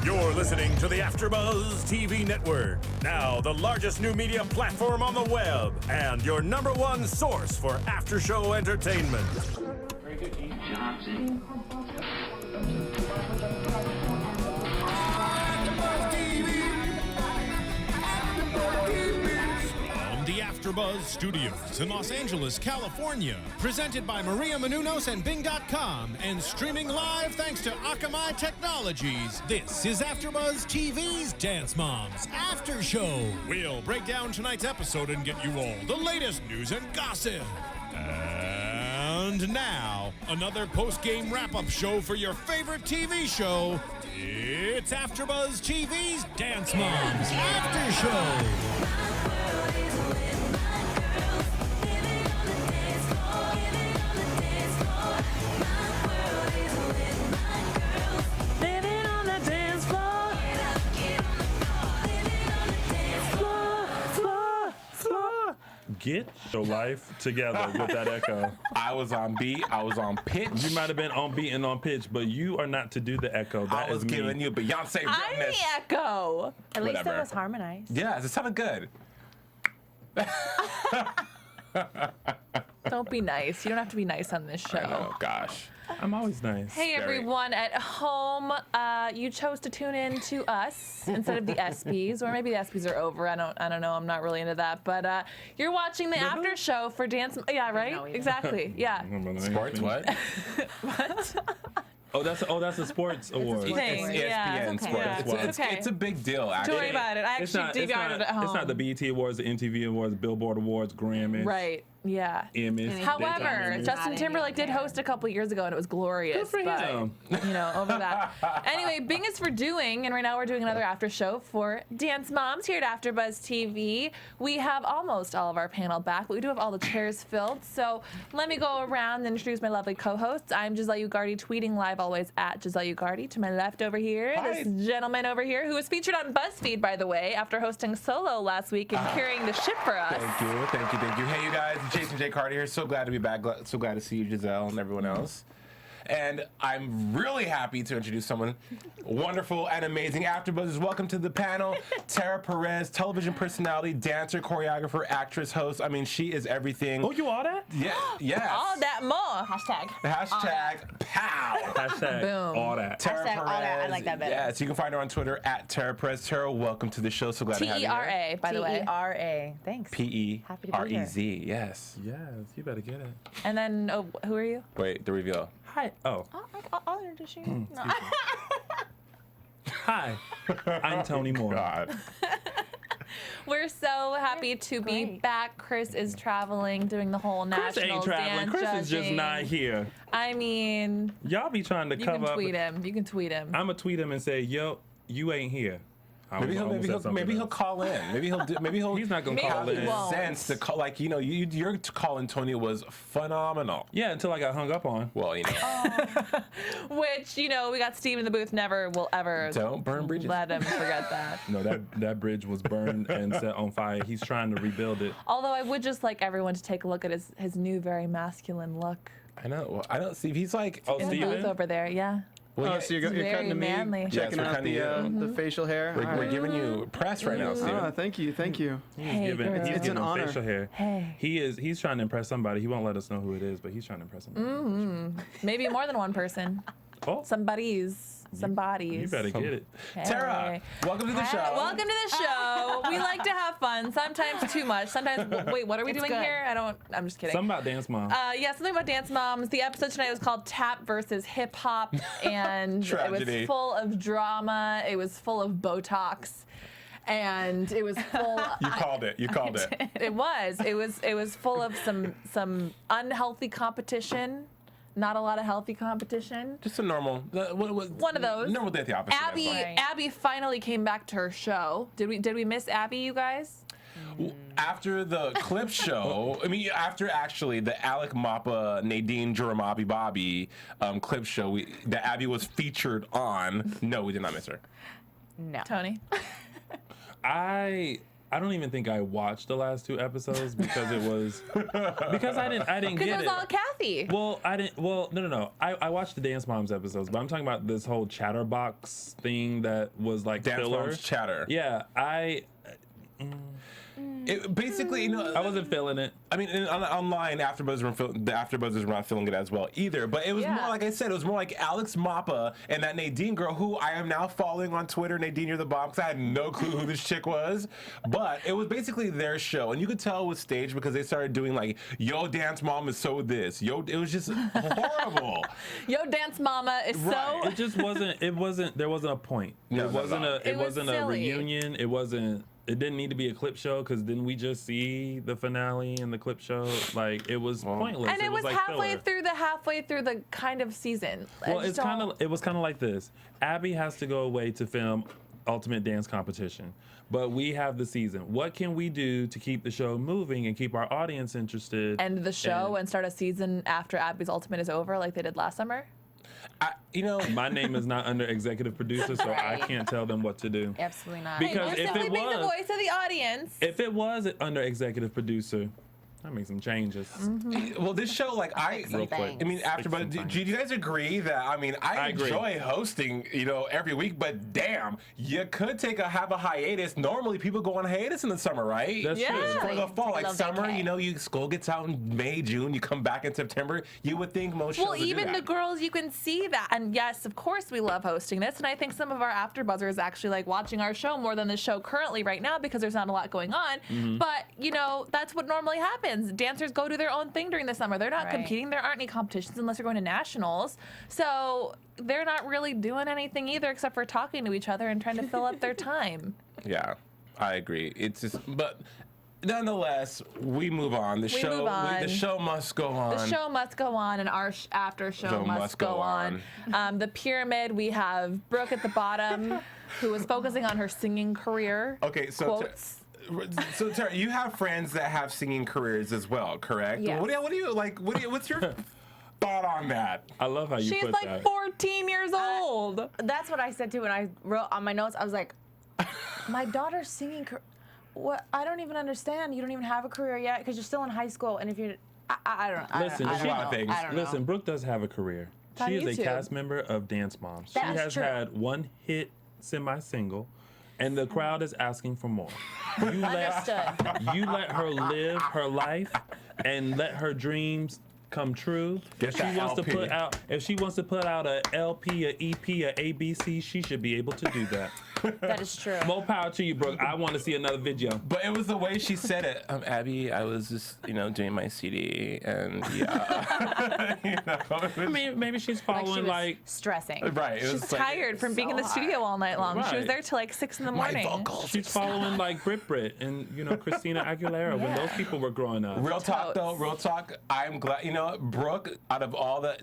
You're listening to the AFTERBUZZ TV Network, now the largest new media platform on the web, and your #1 source for after-show entertainment. Very good, Keith. From the AFTERBUZZ Studios in Los Angeles, California, presented by Maria Menounos and Bing.com, and streaming live thanks to Akamai Technologies. This is AFTERBUZZ TV's Dance Moms After Show. We'll break down tonight's episode and get you all the latest news and gossip. And now, another post-game wrap-up show for your favorite TV show. It's AFTERBUZZ TV's Dance Moms After Show. Get your life together with that echo. I was on beat. I was on pitch. You might have been on beat and on pitch, but you are not to do the echo. That I was is me. giving you Beyonce I'm realness. the echo. At least Whatever. it was harmonized. Yeah, it sounded good. Don't be nice. You don't have to be nice on this show. Oh gosh. I'm always nice. Hey Very. everyone at home, you chose to tune in to us instead of the ESPYs, or maybe the ESPYs are over. I don't know. I'm not really into that, but you're watching the after show for Dance. Yeah, right. No, yeah. Exactly. Yeah. Sports what? Oh, that's a sports award. Thing. It's ESPN Yeah. Sports. Yeah. It's okay. It's a big deal, Don't actually. worry about it. I actually DVR'd it at home. It's not the BET Awards, the MTV Awards, Billboard Awards, Grammys, Right. Yeah. Emmys. However, Daytime Justin Emmys. Timberlake did host a couple years ago, and it was glorious. Good for but, him. you know, over that. Anyway, Bing is for doing, and right now we're doing another after show for Dance Moms here at AfterBuzz TV. We have almost all of our panel back, but we do have all the chairs filled. So let me go around and introduce my lovely co-hosts. I'm Giselle Ugarte, tweeting live always at Giselle Ugarte. To my left over here, Hi. this gentleman over here, who was featured on BuzzFeed, by the way, after hosting Solo last week and carrying the ship for us. Thank you, thank you, thank you. Hey, you guys, Jason J. Carter here. So glad to be back. So glad to see you, Giselle, and everyone else. And I'm really happy to introduce someone wonderful and amazing. AfterBuzzers, welcome to the panel. Tera Perez, television personality, dancer, choreographer, actress, host. I mean, she is everything. Oh, you all that? Yeah, yes. All that more. Hashtag. Hashtag pow. Hashtag Boom. all that. Tera Hashtag all that. I like that better. Yes, you can find her on Twitter at Tera Perez. Tara, welcome to the show. So glad to have you here. T-E-R-A, by the way. T-E-R-A. Thanks. Happy to be here. P-E-R-E-Z, yes. Yes, you better get it. And then, oh, who are you? Wait, the reveal. Hi. Oh, I'll introduce you. No. hi. I'm Tony Moore. God. We're so happy to be great. back. Chris is traveling, doing the whole Chris national ain't traveling. dance Chris is just judging. not here. I mean, Y'all be trying to you cover can up. tweet him. You can tweet him. I'm gonna tweet him and say, "Yo, you ain't here." Maybe he'll call in. Maybe he'll. He's not gonna Maybe call he in. won't. Sense to call, like, you know, your call in Tony was phenomenal. Yeah, until I got hung up on. Well, you know, Which, you know, we got Steve in the booth. Never will ever don't burn bridges. let him forget that. No, that bridge was burned and set on fire. He's trying to rebuild it. Although I would just like everyone to take a look at his new, very masculine look. I know. Well, I don't see. He's like. Oh, In the Steven? booth over there, yeah. Well, Oh, yeah, so you're It's cutting to me, very manly. checking we're out cutting the you. facial hair. All we're right. giving you press right now, Steven. Oh, thank you. Hey, He's girl. It's giving an honor. facial hair. Hey. He's trying to impress somebody. He won't let us know who it is, but he's trying to impress somebody. Maybe more than one person. Oh, Somebody's. you better get it. Hey. Tara, welcome to the show. Welcome to the show. We like to have fun. Sometimes too much. Sometimes. Wait, what are we doing good. here? I'm just kidding. Something about Dance Mom. Yeah, something about Dance Moms. The episode tonight was called Tap versus Hip Hop, and it Tragedy. was full of drama. It was full of Botox, and it was full. You called it. You called it. It was full of some unhealthy competition. Not a lot of healthy competition. Just a normal. One of those. Normal day at the office. Abby, Right. Abby finally came back to her show. Did we miss Abby, you guys? After the clip show, I mean, after actually the Alec Mappa, Nadine Juramabi Bobby clip show that Abby was featured on, no, we did not miss her. No. Tony. I I don't even think I watched the last 2 episodes because it was because I didn't get Because it was all Kathy. Well, I didn't. Well, no. I watched the Dance Moms episodes, but I'm talking about this whole Chatterbox thing that was like Dance filler. Moms chatter. Yeah, It basically, you know, I wasn't feeling it. I mean, online, the AfterBuzzers were not feeling it as well either. But it was more, like I said, it was more like Alex Mappa and that Nadine girl, who I am now following on Twitter. Nadine, you're the bomb, because I had no clue who this chick was. But it was basically their show, and you could tell it was staged because they started doing like, "Yo, Dance Mom is so this." Yo, it was just horrible. Yo, Dance Mama is so. It just wasn't. It wasn't. There wasn't a point. No, it wasn't a. It was wasn't a silly. reunion. It wasn't. It didn't need to be a clip show because didn't we just see the finale and the clip show? Like it was pointless. And it was like halfway filler. through the kind of season. Well, it was kind of like this. Abby has to go away to film Ultimate Dance Competition, but we have the season. What can we do to keep the show moving and keep our audience interested? End the show and start a season after Abby's Ultimate is over, like they did last summer. You know, My name is not under executive producer, so I Right. can't tell them what to do. Absolutely not. Because You're if simply it being the was, voice of the audience. if it was under executive producer, I'd make some changes. well, this show, like Real quick. I mean, Fix do some you guys agree that, I mean, I agree. enjoy hosting, you know, every week, but damn, you could have a hiatus. Normally, people go on hiatus in the summer, right? That's true. Yeah. For the fall, Take a like little summer, vacay. you know, school gets out in May, June, you come back in September. You would think most shows Well, would do even that. the girls, you can see that. And yes, of course, we love hosting this. And I think some of our AfterBuzzers actually like watching our show more than the show currently right now because there's not a lot going on. Mm-hmm. But, you know, that's what normally happens. Dancers go do their own thing during the summer. They're not Right. competing. There aren't any competitions unless you're going to nationals. So they're not really doing anything either except for talking to each other and trying to fill up their time. Yeah, I agree. It's just, but nonetheless, we move on. The move on. the show must go on. The show must go on, and our after show must go on. The pyramid, we have Brooke at the bottom, who is focusing on her singing career. Okay, so Quotes. So Tara, you have friends that have singing careers as well, correct? Yes. What do you like? What's your thought on that? I love how you She's put like that. 14 years old. That's what I said too when I wrote on my notes. I was like, my daughter's singing. What? I don't even understand. You don't even have a career yet because you're still in high school. And if you're, I don't know. Listen, I don't she- know. a lot of things. I don't know. Listen, Brooke does have a career. on She is YouTube. a cast member of Dance Moms. That's she has true. had one hit semi-single, and the crowd is asking for more. You Understood. you let her live her life and let her dreams come true. Get that LP. If she wants to put out a LP, a EP, a ABC, she should be able to do that. That is true. More power to you, Brooke. I want to see another video. But it was the way she said it. Abby, I was just, doing my CD, and yeah, I mean, maybe she's Like she following was like stressing. right. It She's was like, tired from being in the so studio all night long. She was Right. there till like 6 in the my morning. vocals. she's following like Brit and Christina Aguilera when those people were growing up. Real talk, though. Totes. Real talk. I'm glad. You know, what, Brooke, out of all the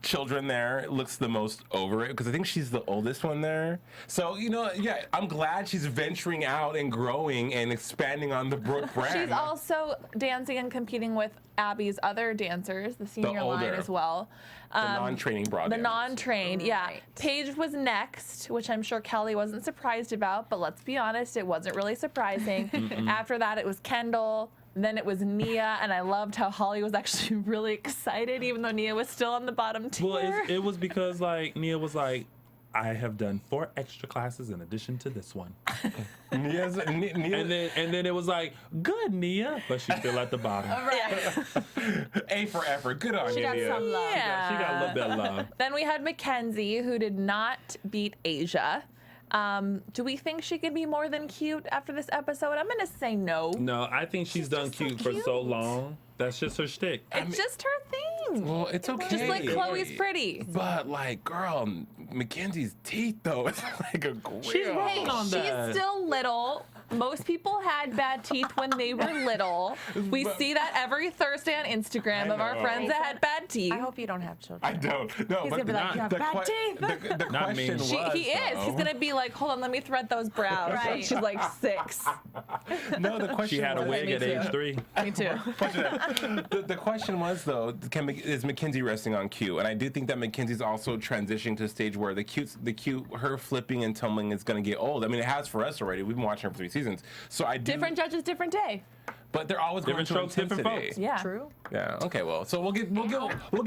children there, looks the most over it because I think she's the oldest one there. So yeah, I'm glad she's venturing out and growing and expanding on the Brooke brand. She's also dancing and competing with Abby's other dancers, the senior line older. as well. the non-training broad. The dancers. non-trained, yeah. Right. Paige was next, which I'm sure Kelly wasn't surprised about, but let's be honest, it wasn't really surprising. After that, it was Kendall. Then it was Nia, and I loved how Holly was actually really excited, even though Nia was still on the bottom tier. Well, it was because like Nia was like, I have done 4 extra classes in addition to this one. Nia's, Nia, And then it was like, good Nia, but she's still at the bottom. Yeah. A for effort. Good on She you, got Nia. some love. Yeah. She got a little bit of love. Then we had Mackenzie, who did not beat Asia. Do we think she could be more than cute after this episode? I'm going to say no. No, I think she's done just so cute for so cute. long. That's just her shtick. It's just her thing. Well, it's okay. Just like Chloe's pretty. But like, girl, Mackenzie's teeth though, it's like a grill. She's working on that. She's still little. Most people had bad teeth when they were little. We see that every Thursday on Instagram of our know. friends that had bad teeth. I hope you don't have children. I don't. No, He's but gonna be like, you have bad teeth. The Not me. question was, He is. though- He's gonna be like, hold on, let me thread those brows. Right. When she's like 6. No, the question She had a was, wig me at too. age 3. Me too. the question was though, is Mackenzie resting on cute? And I do think that Mackenzie's also transitioning to a stage where the cute, her flipping and tumbling is going to get old. I mean, it has for us already. We've been watching her for seasons. So I do. Different judges, different day. But they're always Different going to strokes, different intensity. folks. Yeah. True. Yeah. Okay. Well, so we'll give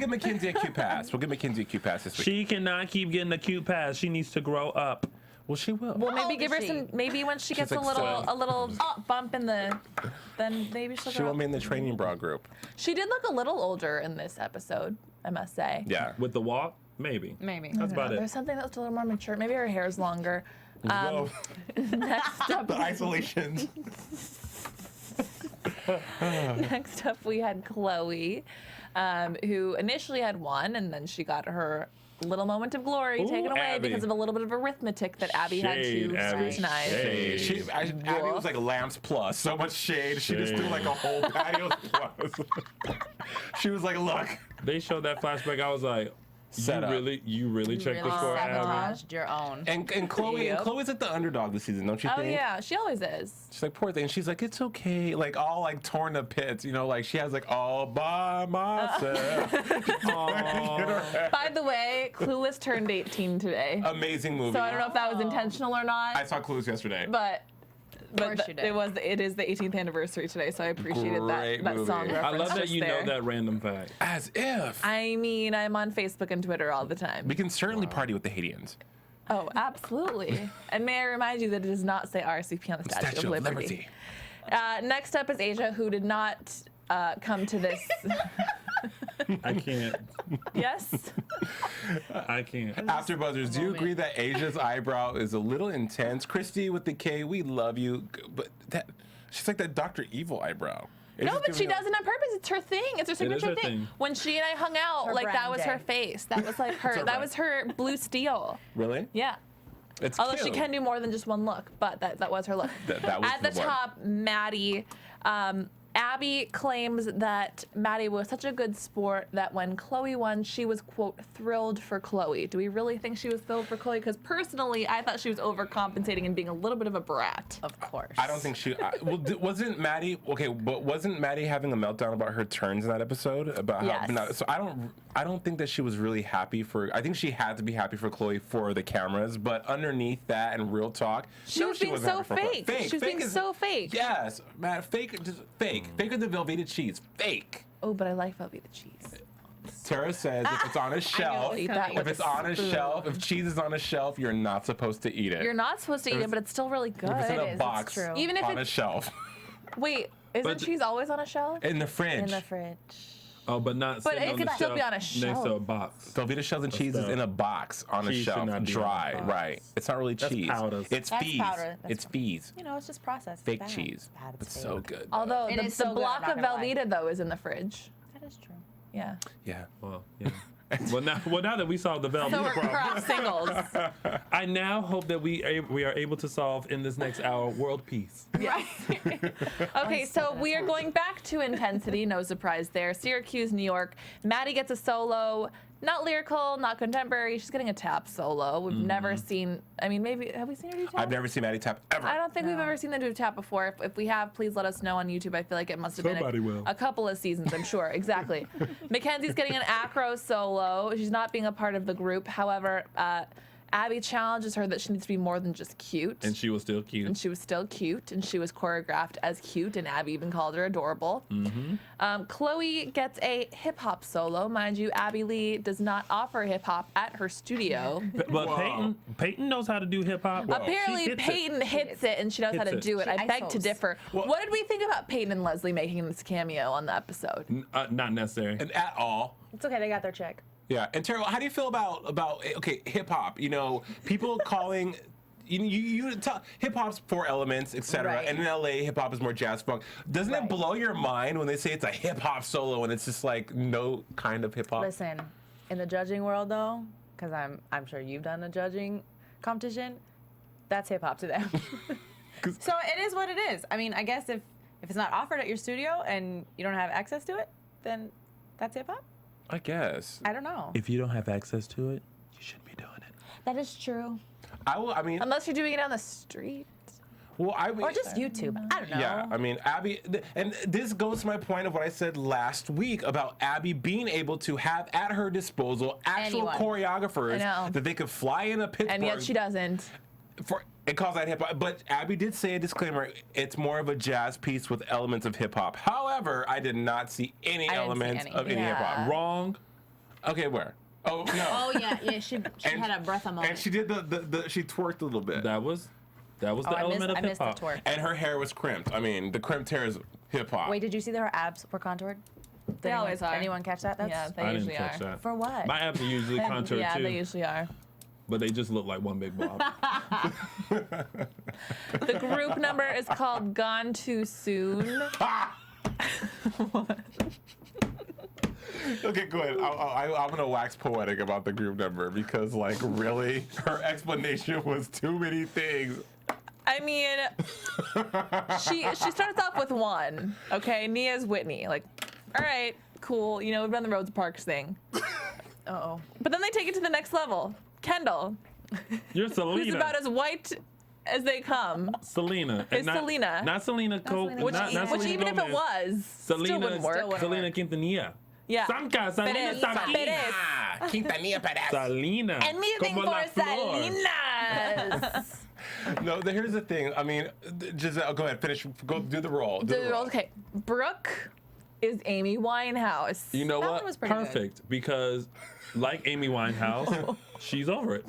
Mackenzie a cute pass. We'll give Mackenzie a cute pass this week. She cannot keep getting a cute pass. She needs to grow up. Well, she will. Well, maybe old give is her she? some. Maybe when she gets like a little bump in the, then maybe she'll. She grow won't up. be in the training bra group. She did look a little older in this episode, I must say. Yeah. With the walk, maybe. Maybe. That's about There's it. something that was a little more mature. Maybe her hair's longer. Whoa. Next up, The isolation. next up, we had Chloe, who initially had one, and then she got her little moment of glory Ooh, taken away Abby. because of a little bit of arithmetic that Abby had Shade, to Abby. scrutinize. Shade. Abby was like lamps plus. So much shade. She just threw like a whole patio plus. She was like, look. They showed that flashback. I was like, Set up. you really checked the score, Abby? Sabotaged your own. And Chloe, Yep. Chloe's like the underdog this season, don't you Oh think? yeah, she always is. She's like, poor thing. She's like, it's okay. Like, all like torn to pits, you know, like she has like all by myself. Aw. By the way, Clueless turned 18 today, Amazing movie. so I don't know if that was intentional or not. I saw Clues yesterday. but course you did. it is the 18th anniversary today, so I appreciated Great that movie. song reference. I love that just you there. know that random fact. As if. I mean, I'm on Facebook and Twitter all the time. We can certainly party with the Haitians. Oh, absolutely. And may I remind you that it does not say RSVP on the Statue of Liberty. Next up is Asia, who did not come to this. I can't. Yes? I can't. AfterBuzzers, do you agree that Asia's eyebrow is a little intense? Christy with the K, we love you, but she's like that Dr. Evil eyebrow. No, but she does it on purpose. It's her thing. It's her signature her thing. thing. When she and I hung out, Her like that brand was day. her face. That was like her. her That brand. was her blue steel. Really? Yeah. It's Although cute. she can do more than just one look, but that was her look. That was At the the one. top, Maddie. Abby claims that Maddie was such a good sport that when Chloe won, she was, quote, thrilled for Chloe. Do we really think she was thrilled for Chloe? Because personally, I thought she was overcompensating and being a little bit of a brat. Of course. I don't think she. Wasn't Maddie okay? But wasn't Maddie having a meltdown about her turns in that episode? About Yes. how? So I don't think that she was really happy for. I think she had to be happy for Chloe for the cameras, but underneath that and real talk, She no, was being wasn't so happy for Chloe. fake. She was being so fake. Yes, man, fake, just fake. Fake with the Velveeta cheese. Fake. Oh, but I like Velveeta cheese. Tara says if it's on a shelf, Eat that if with it's a on a spoon. shelf, if cheese is on a shelf, you're not supposed to eat it. You're not supposed to eat it, but it's still really good. If it's in It a is, it's box true. Even if on a it's shelf wait, isn't But- cheese always on a shelf? in the fridge. In the fridge. Oh, but not. But sitting it on could the still be shelf on a next to shelf. a box. Velveeta shells and cheese is the- in a box on a Cheese should shelf, not be in a dry. box. Right. It's not really That's cheese. powder. It's That's fees. powder. That's It's fees. You know, it's just processed. Fake Bad. cheese. Bad, It's fake. so good. Although It the is so good, I'm block not of gonna lie. Velveeta though is in the fridge. That is true. Yeah. Yeah. Well, yeah. well, now that we solved the So Velveeta we're problem, cross singles. I now hope that we are able to solve in this next hour world peace. Okay, so we are going back to intensity. No surprise there. Syracuse, New York. Maddie gets a solo. Not lyrical, not contemporary. She's getting a tap solo. We've never seen. I mean, maybe have we seen her do tap? I've never seen Maddie tap ever. I don't think we've ever seen them do tap before. If we have, please let us know on YouTube. I feel like it must have Somebody been will. a couple of seasons, I'm sure. Exactly. Mackenzie's getting an acro solo. She's not being a part of the group. However, Abby challenges her that she needs to be more than just cute. And she was still cute. And she was still cute, and she was choreographed as cute, and Abby even called her adorable. Chloe gets a hip hop solo. Mind you, Abby Lee does not offer hip hop at her studio. But Peyton knows how to do hip hop. Apparently, She hits it. Peyton hits it, and she knows how to Hits it. do it. She I beg to isos. differ. What did we think about Peyton and Leslie making this cameo on the episode? Not necessary. And at all. It's okay. They got their check. Yeah. And Tara, how do you feel about okay, hip hop? You know, people calling. You tell hip hop's 4 elements, etc. Right. And in LA, hip hop is more jazz funk. Doesn't it Right. blow your mind when they say it's a hip hop solo and it's just like no kind of hip hop? Listen, in the judging world though, because I'm sure you've done a judging competition, that's hip hop to them. So it is what it is. I mean, I guess if it's not offered at your studio and you don't have access to it, then that's hip hop. I guess. I don't know. If you don't have access to it, you shouldn't be doing it. That is true. I mean, Unless you're doing it on the street. well, I mean, Or just YouTube. I don't know. Yeah, I mean, Abby, and this goes to my point of what I said last week about Abby being able to have at her disposal actual Anyone. choreographers I know. that they could fly in a Pittsburgh. And yet she doesn't. it calls that hip hop. But Abby did say a disclaimer. It's more of a jazz piece with elements of hip hop. However, I did not see any elements of any hip hop. Wrong. Okay, where? Oh no. Oh yeah. She had a breath a moment. And she did she twerked a little bit. That was the element I of hip missed the hop. twerk. And her hair was crimped. I mean, the crimped hair is hip hop. Wait, did you see that her abs were contoured? They always are. Anyone catch that? Yeah, they I didn't usually catch are. that. For what? My abs are usually contoured Yeah, too, they usually are. but they just look like one big blob. The group number is called Gone Too Soon. Okay, go ahead. I'm gonna wax poetic about the group number because, like, really, her explanation was too many things. I mean, she starts off with one. Okay, Nia's Whitney. Like, all right, cool. You know, we've done the Rosa Parks thing. Uh-oh. But then they take it to the next level. Kendall, You're Selena. who's about as white as they come. Selena. It's Selena. Not Selena Cole. Selena Which, not which Selena even if it Gomez. was, still wouldn't work. Selena Quintanilla. Yeah. Sanka, Selena Perez. Sanka. Perez. Quintanilla Perez. Selena. Anything Como for la flor. Salinas. No, here's the thing. I mean, Giselle, go ahead, finish. Go do the roll. Do the roll. Okay, Brooke is Amy Winehouse. You know That what? one was pretty good. Perfect, because like Amy Winehouse, she's over it.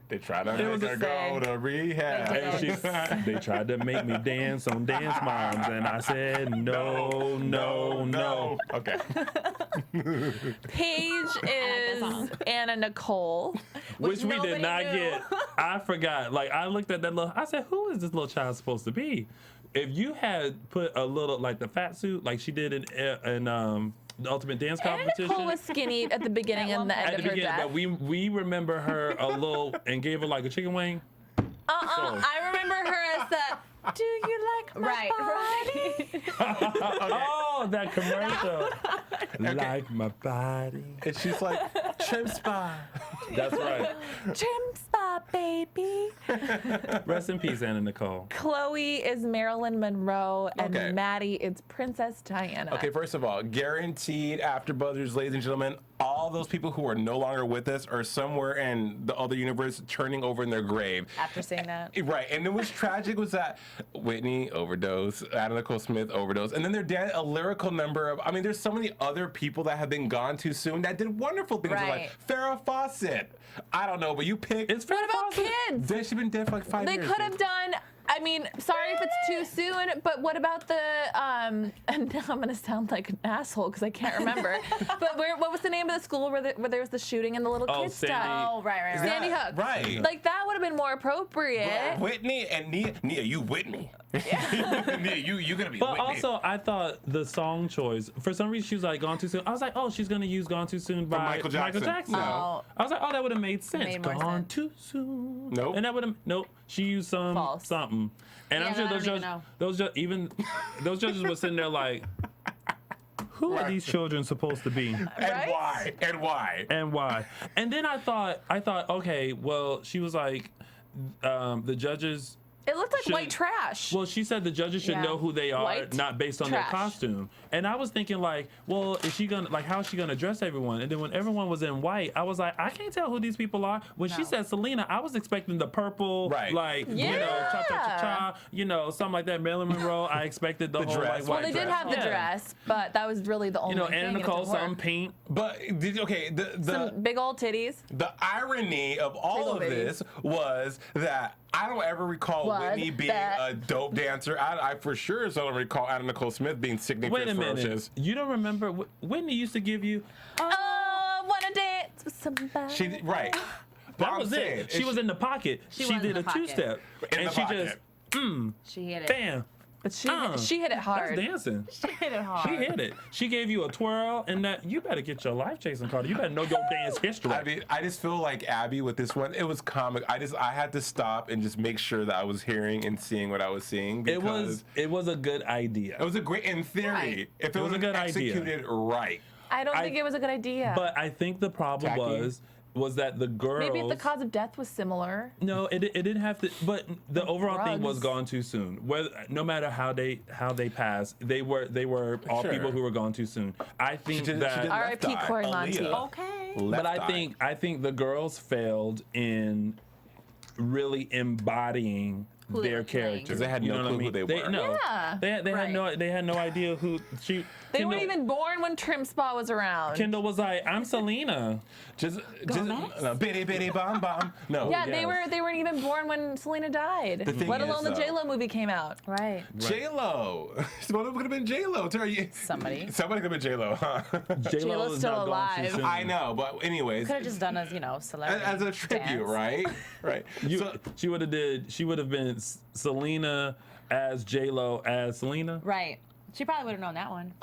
They try to was make a her go thing. to rehab. And they tried to make me dance on Dance Moms, and I said no. Okay. Paige is Anna Nicole. Which we nobody did not knew. get. I forgot. Like, I looked at that little, I said, who is this little child supposed to be? If you had put a little, like the fat suit, like she did in the Ultimate Dance Anna Competition. Nicole was skinny at the beginning and the end at of the her beginning, death. but we remember her a little and gave her like a chicken wing. So- I remember her as that. Do you like my body? Oh, that commercial. Like my body. And she's like, trim spa. That's right. Trim spa, baby. Rest in peace, Anna Nicole. Chloe is Marilyn Monroe, and Okay. Maddie is Princess Diana. Okay, first of all, guaranteed AfterBuzzers, ladies and gentlemen, all those people who are no longer with us are somewhere in the other universe turning over in their grave. After saying that. Right, and then what's tragic was that Whitney overdose, Anna Nicole Smith overdose, and then their a lyrical number of, I mean, there's so many other people that have been gone too soon that did wonderful things. Right. Like Farrah Fawcett. I don't know, but you picked. It's What about Fawcett. kids? She's been dead for like 5 They years. could have done. I mean, sorry if it's too soon, but what about the? And now I'm gonna sound like an asshole because I can't remember. But what was the name of the school where there was the shooting and the little Oh, kids Sandy. died? Oh, right. Sandy Hook. Right. Like that would have been more appropriate. Whitney and Nia, you Whitney. Nia, you gonna be But Whitney. also, I thought the song choice, for some reason, she was like, Gone Too Soon. I was like, oh, she's going to use Gone Too Soon by Michael Jackson. No. Oh. I was like, oh, that would have made sense. Made more Gone sense. Too Soon. Nope. And that would have, nope. She used False. something. And I'm Yeah, sure I those don't even judges, those judges were sitting there like, who are these children supposed to be? and Right? why? And why? And why? And then I thought, okay, well, she was like, the judges. It looked like Should- white trash. Well, she said the judges should Yeah. know who they are, White not based on trash. their costume. And I was thinking, like, well, is she gonna, like, how is she gonna dress everyone? And then when everyone was in white, I was like, I can't tell who these people are. When she No. said Selena, I was expecting the purple, Right. like, you know, cha cha cha cha, you know, something like that. Marilyn Monroe. I expected the whole dress. like well, white they did dress. have the Yeah. dress, but that was really the only You know, thing. Anna and it Nicole, didn't work. some paint. But Some big old titties. the irony of all Tickle of bitties. this was that I don't ever recall Was Whitney being that- a dope dancer. I for sure don't recall Anna Nicole Smith being signature Wait a minute. ferocious. You don't remember Whitney used to give you? Oh, wanna dance with somebody. She right. But That I'm was saying, it. She was in the pocket. She was in did the a pocket. two-step, In and the she pocket. just She hit it. bam. But she hit it That's hard. dancing. She hit it hard. She hit it. She gave you a twirl, and that you better get your life, Jason Carter. You better know your dance history. I mean, I just feel like Abby with this one. It was comic. I had to stop and just make sure that I was hearing and seeing what I was seeing. Because it was a good idea. It was a great in theory. Right. If it was was a good idea. executed right. I don't think it was a good idea. But I think the problem Tacky. was was that the girls. Maybe the cause of death was similar. No, it didn't have to. But the overall thing was drugs. gone too soon. Whether no matter how they passed, they were all Sure. people who were gone too soon. I think She did that. left R.I.P. eye. Corey Aaliyah. Monteith. Okay. Left But eye. I think the girls failed in really embodying Who they their were playing. characters. 'Cause they had You no know what clue I mean? who they were. No, Yeah. they had no idea who she. They Kendall, weren't even born when Trim Spa was around. Kendall was like, "I'm Selena." Just no, bitty bitty bomb bomb. No. Yeah, yes. they weren't even born when Selena died. The thing Let is, alone the though- J Lo movie came out. Right. J Lo. Someone could have been J Lo. Somebody. Somebody could have been J Lo. Huh? J-Lo's is still not gone too alive. soon. I know, but anyways, Could have just done as celebrity. as a tribute, dance. right? Right. She would have been Selena as J Lo as Selena. Right. She probably would have known that one.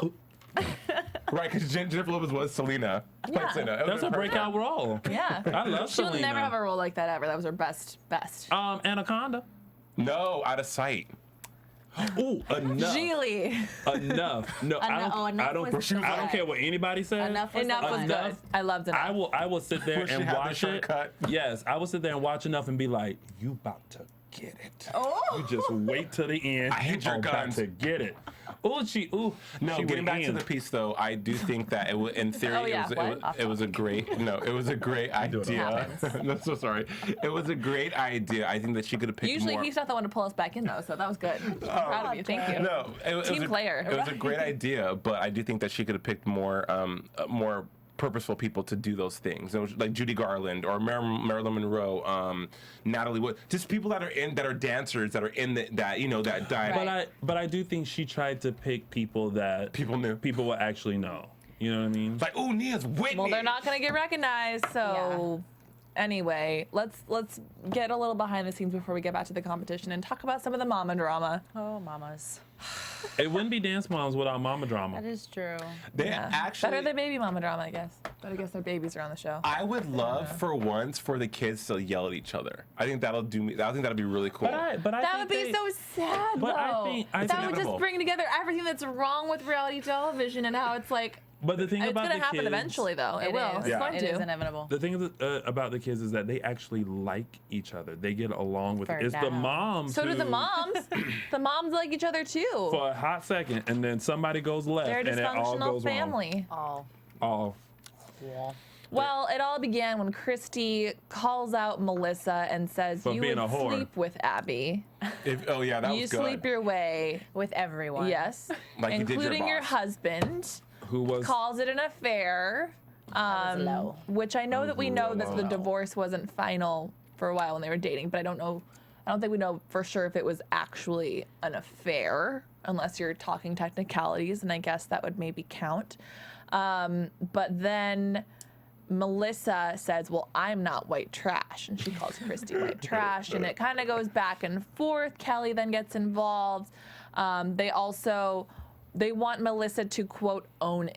Right, because Jennifer Lopez was Selena. Yeah. Selena. It That's was a breakout role. Yeah. I love She Selena. would never have a role like that ever. That was her best. Anaconda. No, out of sight. Ooh, enough. Geely. Enough. No, I don't. Enough I don't. was the I don't one. care what anybody says. Enough was Enough the was one. good. I loved Enough. I will sit there Where she and had the watch short it. cut. Yes, I will sit there and watch Enough and be like, "You about to get it. Oh. You just wait till the end. I hate you your about guns." to get it." No, she getting went back to in. the piece though, I do think that in theory, Oh, yeah, it was a great idea. I'm so sorry. It was a great idea. I think that she could have picked Usually more. he's not the one to pull us back in though, so that was good. I'm proud of you. Thank you. No, it was Team a, player. It was a great idea, but I do think that she could have picked more purposeful people to do those things. It was like Judy Garland or Marilyn Monroe, Natalie Wood, just people that are dancers that are in that that died. But I do think she tried to pick people that People knew. people would actually know. You know what I mean? Like, oh, Nia's Whitney. Well, they're not gonna get recognized, so anyway, let's get a little behind the scenes before we get back to the competition and talk about some of the mama drama. Oh, mamas. It wouldn't be Dance Moms without mama drama. That is true. They Yeah. actually. Better than baby mama drama, I guess. But I guess their babies are on the show. I would love for once for the kids to yell at each other. I think that'll do me. I think that'll be really cool. But I That think would be they- so sad, But I though. think- that would inevitable. just bring together everything that's wrong with reality television and how it's like. But the thing It's about gonna the happen kids, eventually, though. It will. is. It's going It to. is inevitable. The thing about the kids is that they actually like each other. They get along with For it. It's now. the moms. So do the who- moms. The moms like each other too. For a hot second, and then somebody goes left, They're a and it all dysfunctional goes family. Oh. wrong. Yeah. Well, it all began when Christy calls out Melissa and says, For "You being would a whore." sleep with Abby. Oh yeah, that You was good. sleep your way, With everyone. yes, Like you did your including your boss. husband." Who was? Calls it an affair, was low. which I know that we know that the low. divorce wasn't final for a while when they were dating, but I don't think we know for sure if it was actually an affair, unless you're talking technicalities, and I guess that would maybe count. But then Melissa says, "Well, I'm not white trash," and she calls Christy white trash, and it kind of goes back and forth. Kelly then gets involved. They want Melissa to, quote, own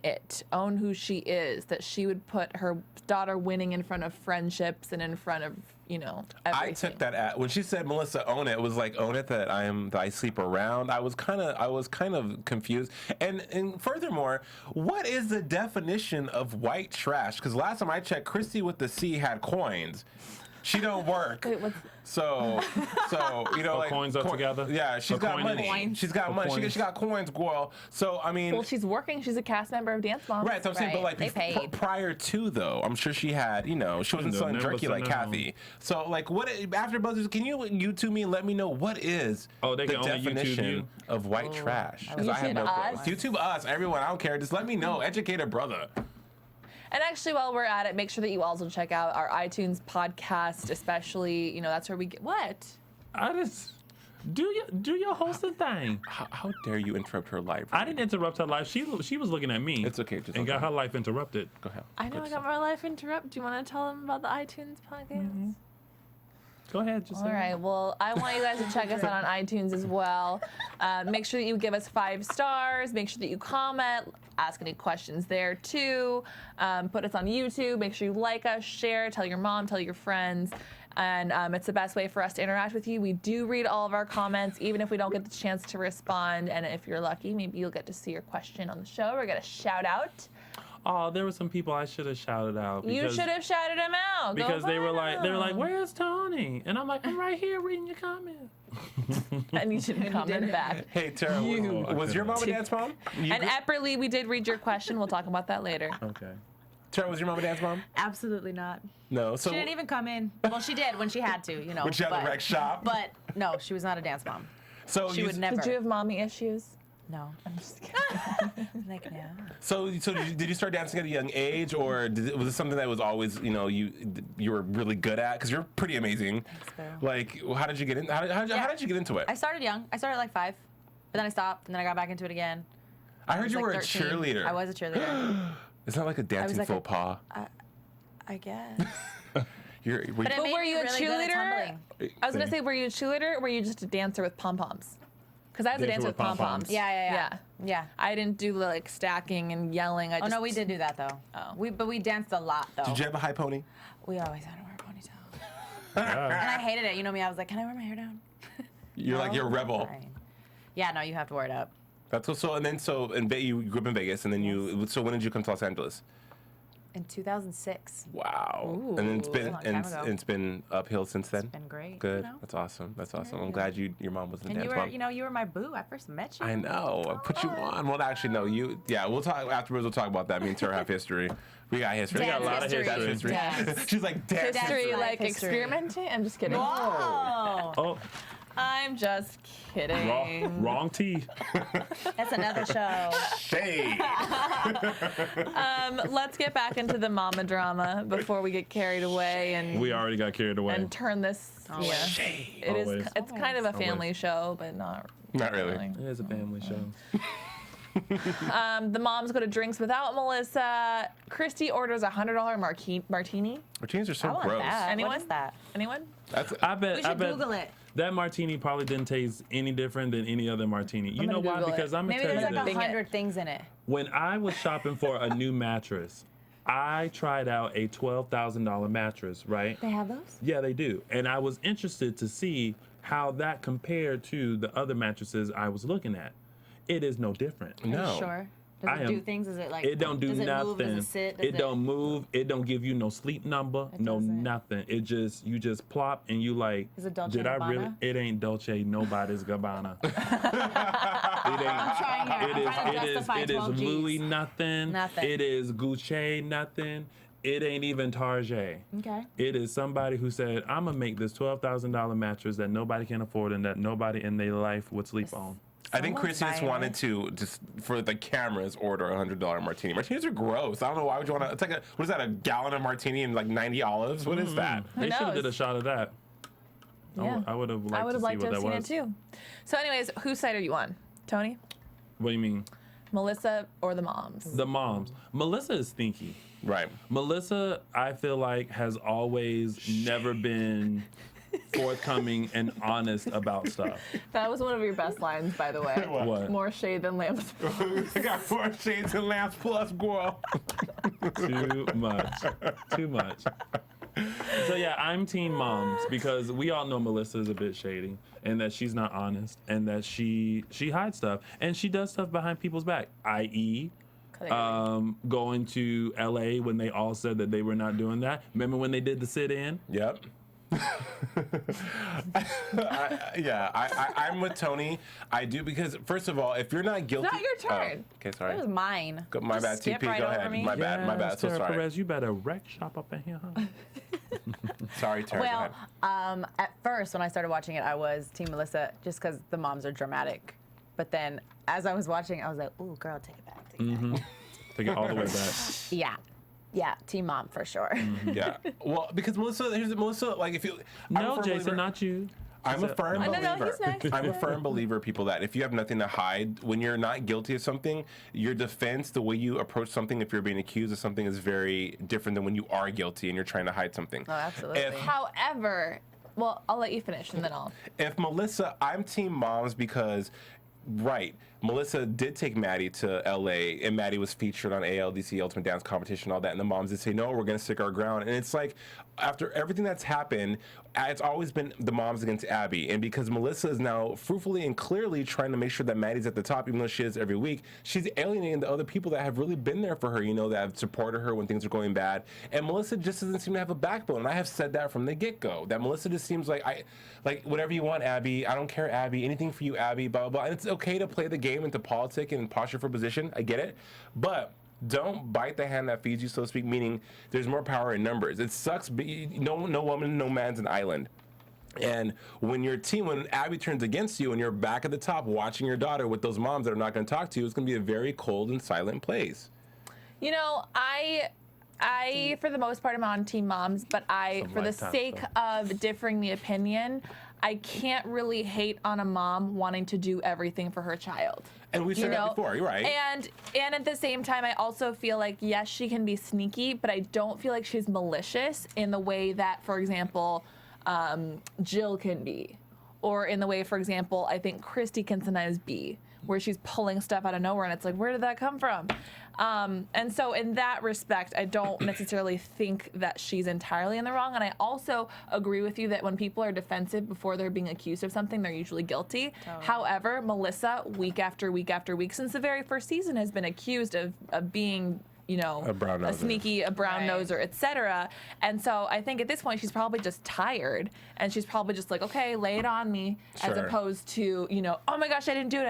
who she is, that she would put her daughter winning in front of friendships and in front of, everything. I took that when she said Melissa own it was like own it that I sleep around. I was kind of confused. And furthermore, what is the definition of white trash? Because last time I checked, Christy with the C had coins. She don't work. Wait, what's- So like coins are together? Yeah, she's A got coin money. is- She's got a money. coin is- She got coins, girl. So I mean, Well, she's working. She's a cast member of Dance Moms. right. So I'm saying, but Right, like they paid. prior to though, I'm sure she had, she wasn't No, selling never jerky like said no. Kathy. So like, what AfterBuzz? Can you YouTube me and let me know what is Oh, they the can only YouTube definition you? of white trash? Because I have YouTube no us? clue. YouTube us, everyone. I don't care. Just let me know. Educate a brother. And actually, while we're at it, make sure that you also check out our iTunes podcast, especially, that's where we get what? I just do your hosting thing. How dare you interrupt her life? I didn't interrupt her life. She was looking at me. It's okay, just and got okay. her life interrupted. Go ahead. I know I got my life interrupted. Do you want to tell them about the iTunes podcast? Go ahead, just All right. Well, I want you guys to check us out on iTunes as well. Make sure that you give us 5 stars. Make sure that you comment. Ask any questions there too. Put us on YouTube. Make sure you like us, share, tell your mom, tell your friends. And it's the best way for us to interact with you. We do read all of our comments, even if we don't get the chance to respond. And if you're lucky, maybe you'll get to see your question on the show or get a shout out. Oh, there were some people I should have shouted out. You should have shouted him out. Go Because they were find like, him. "Where's Tony?" And I'm like, "I'm right here reading your comment." And you should comment back. Hey, Tara, was your mom a dance mom? And Epperly, we did read your question. We'll talk about that later. Okay. Tara, was your mom a dance mom? Absolutely not. No. So She didn't even come in. Well, she did when she had to, you know. when she had the rec shop. But no, she was not a dance mom. So She would never. Did you have mommy issues? No. I'm just kidding. Like, no. So did you start dancing at a young age, or was it something that was always, you know, you were really good at? Because you're pretty amazing. Thanks, Like, how did you get in? How did you get into it? I started young. I started at like 5, but then I stopped, and then I got back into it again. I heard was, you like, were a 13. cheerleader. I was a cheerleader. It's not like a dancing like faux pas. I guess. But It But made were me you a really good at cheerleader? tumbling. I was gonna say, were you a cheerleader or were you just a dancer with pom poms? Because I was a Dancer dancer with with pom pom-poms. poms. Yeah. Yeah. I didn't do like stacking and yelling. I Oh just, no, we did do that though. Oh. But we danced a lot though. Did you have a high pony? We always had to wear a ponytail. And I hated it. You know me. I was like, can I wear my hair down? You're like you're a No, rebel. fine. Yeah, no, you have to wear it up. That's what, so. And then you grew up in Vegas, and then So when did you come to Los Angeles? In 2006. Wow. Ooh, And then it's been that's a long time ago. it's been uphill since then. It's been great. Good. You know? That's awesome. That's awesome. I'm Yeah. glad your mom was a And dance you were, mom. you were my boo. I first met you. I know. I put you on. Well, actually, no. Yeah, we'll talk afterwards. We'll talk about that. Me and Tara have history. We got history. We got a lot of Dance history. Dance. She's like dance history, Life like history. experimenting. I'm just kidding. Oh, Oh, I'm just kidding. wrong tea. that's another show. Shade. Let's get back into the mama drama before we get carried away and We already got carried away. and turn this. Yeah, Shade. it is. Always. It's kind of a family show, but not. Not really. It is a family show. The moms go to drinks without Melissa. Christy orders a $100 martini. Martinis are I so want gross. that. Anyone? What is that? Anyone? That's, I bet. We I should bet Google it. that martini probably didn't taste any different than any other martini. You I'm know gonna why? Google it. Because I'm gonna Maybe tell there's you like this. 100 things in it. When I was shopping for a new mattress, I tried out a $12,000 mattress. Right? They have those? Yeah, they do. And I was interested to see how that compared to the other mattresses I was looking at. It is no different. no. Sure. Does I it do am- things? Is it like? It don't do does it nothing. Move? Does it sit? Does it don't move. It don't give you no sleep number. It No doesn't. nothing. It just you just plop and you like. Is it Dolce Did I & really? Gabbana? It ain't Dolce. Nobody's Gabbana. It ain't. I'm trying here. I'm trying to justify It is 12 Gs. Louis nothing. Nothing. It is Gucci nothing. It ain't even Target. Okay. It is somebody who said, "I'm gonna make this $12,000 mattress that nobody can afford and that nobody in their life would sleep on." I think Someone's Chrissy just buying wanted it. to just for the cameras order a $100 martini. Martinis are gross. I don't know why would you want to. It's like what is that? A gallon of martini and like 90 olives. What is that? They should have knows? did a shot of that. Yeah. I would have liked I would to have see liked what to have that seen was. it too. So, anyways, whose side are you on, Tony? What do you mean? Melissa or the moms? The moms. Melissa is stinky. Right. Melissa, I feel like, has always never been forthcoming and honest about stuff. That was one of your best lines, by the way. What? More shade than lamps. I got 4 shades and lamps plus girl. Too much. Too much. So yeah, I'm team moms because we all know Melissa is a bit shady and that she's not honest and that she hides stuff and she does stuff behind people's back, i.e. Going to LA when they all said that they were not doing that. Remember when they did the sit-in? Yep. I'm with Tony. I do because first of all, if you're not guilty, Not your turn. Okay, sorry. It was mine. My Just bad. skip TP, right go over ahead. me. My bad. My bad. So Tara sorry. Perez, you better wreck shop up in here, huh? Sorry, Tara. go Well, ahead. at first when I started watching it, I was Team Melissa just because the moms are dramatic. But then as I was watching, I was like, "Ooh, girl, take it back." Take it back. Take it all the way back. Yeah, Team Mom for sure. Yeah. Well, because Melissa, like if you. I'm a No, firm Jason, believer- not you. I'm a firm No, believer. no, he's next. I'm a firm believer, people, that if you have nothing to hide, when you're not guilty of something, your defense, the way you approach something, if you're being accused of something, is very different than when you are guilty and you're trying to hide something. Oh, absolutely. However, well, I'll let you finish and then I'll. If Melissa, I'm team moms because, right, Melissa did take Maddie to LA, and Maddie was featured on ALDC Ultimate Dance Competition, all that, and the moms did say, no, we're going to stick our ground. And it's like, after everything that's happened, it's always been the moms against Abby. And because Melissa is now fruitfully and clearly trying to make sure that Maddie's at the top, even though she is every week, she's alienating the other people that have really been there for her, you know, that have supported her when things are going bad. And Melissa just doesn't seem to have a backbone. And I have said that from the get-go, that Melissa just seems like, whatever you want, Abby. I don't care, Abby. Anything for you, Abby, blah, blah, blah. And it's okay to play the game into politics and posture for position. I get it. But don't bite the hand that feeds you, so to speak, meaning there's more power in numbers. It sucks, but no woman, no man's an island. And when when Abby turns against you and you're back at the top watching your daughter with those moms that are not going to talk to you, it's going to be a very cold and silent place. You know, I for the most part am on Team Moms, but for the sake of differing the opinion, I can't really hate on a mom wanting to do everything for her child. And we've said that before, you're right. And at the same time, I also feel like, yes, she can be sneaky, but I don't feel like she's malicious in the way that, for example, Jill can be. Or in the way, for example, I think Christy can sometimes be, where she's pulling stuff out of nowhere and it's like, where did that come from? And so in that respect, I don't necessarily think that she's entirely in the wrong. And I also agree with you that when people are defensive before they're being accused of something, they're usually guilty. Totally. However, Melissa, week after week after week, since the very first season, has been accused of being, you know, a sneaky, a brown noser, etc. And so I think at this point she's probably just tired, and she's probably just like, okay, lay it on me, as opposed to, you know, oh my gosh, I didn't do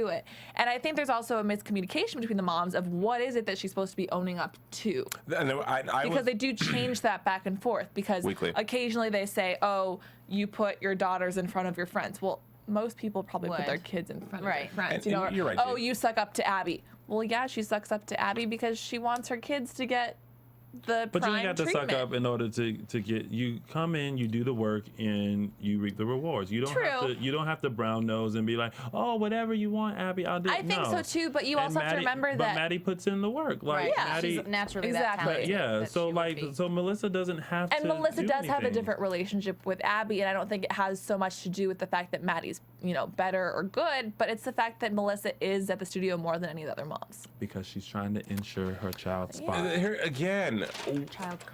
it. And I think there's also a miscommunication between the moms of what is it that she's supposed to be owning up to. Because they do change that back and forth, because occasionally they say, oh, you put your daughters in front of your friends. Well, most people probably put their kids in front of their friends. You know, you're right, oh, you suck up to Abby. Well, yeah, she sucks up to Abby because she wants her kids to get the But you prime ain't got to treatment. suck up in order to get, you come in, you do the work, and you reap the rewards. You don't have to brown nose and be like, oh, whatever you want, Abby, I'll do it. I think so too, but you also have to remember that. But Maddie puts in the work. Like, Maddie, she's naturally exactly. that talented. Yeah, so Melissa doesn't have to. And Melissa does have a anything. different relationship with Abby, and I don't think it has so much to do with the fact that Maddie's, you know, better or good, but it's the fact that Melissa is at the studio more than any of the other moms. Because she's trying to ensure her child's spot. Here again,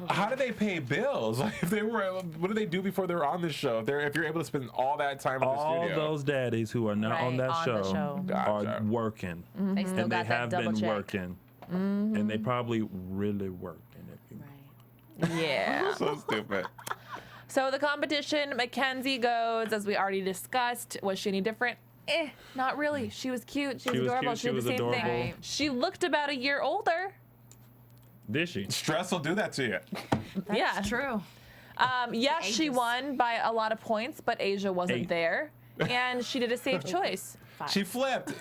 how do they pay bills? Like, if they were, what do they do before they're on this show? If you're able to spend all that time at the studio, all those daddies who are not on that show are working, They still and they got that have double been check. working, and they probably really working. Yeah. so stupid. So the competition, Mackenzie goes, as we already discussed. Was she any different? Not really. She was cute. She was adorable. Cute. She did the same thing. Right. She looked about a year older. Did she? Stress will do that to you. That's true. Yes, she won by a lot of points, but Asia wasn't there. And she did a safe choice. She flipped.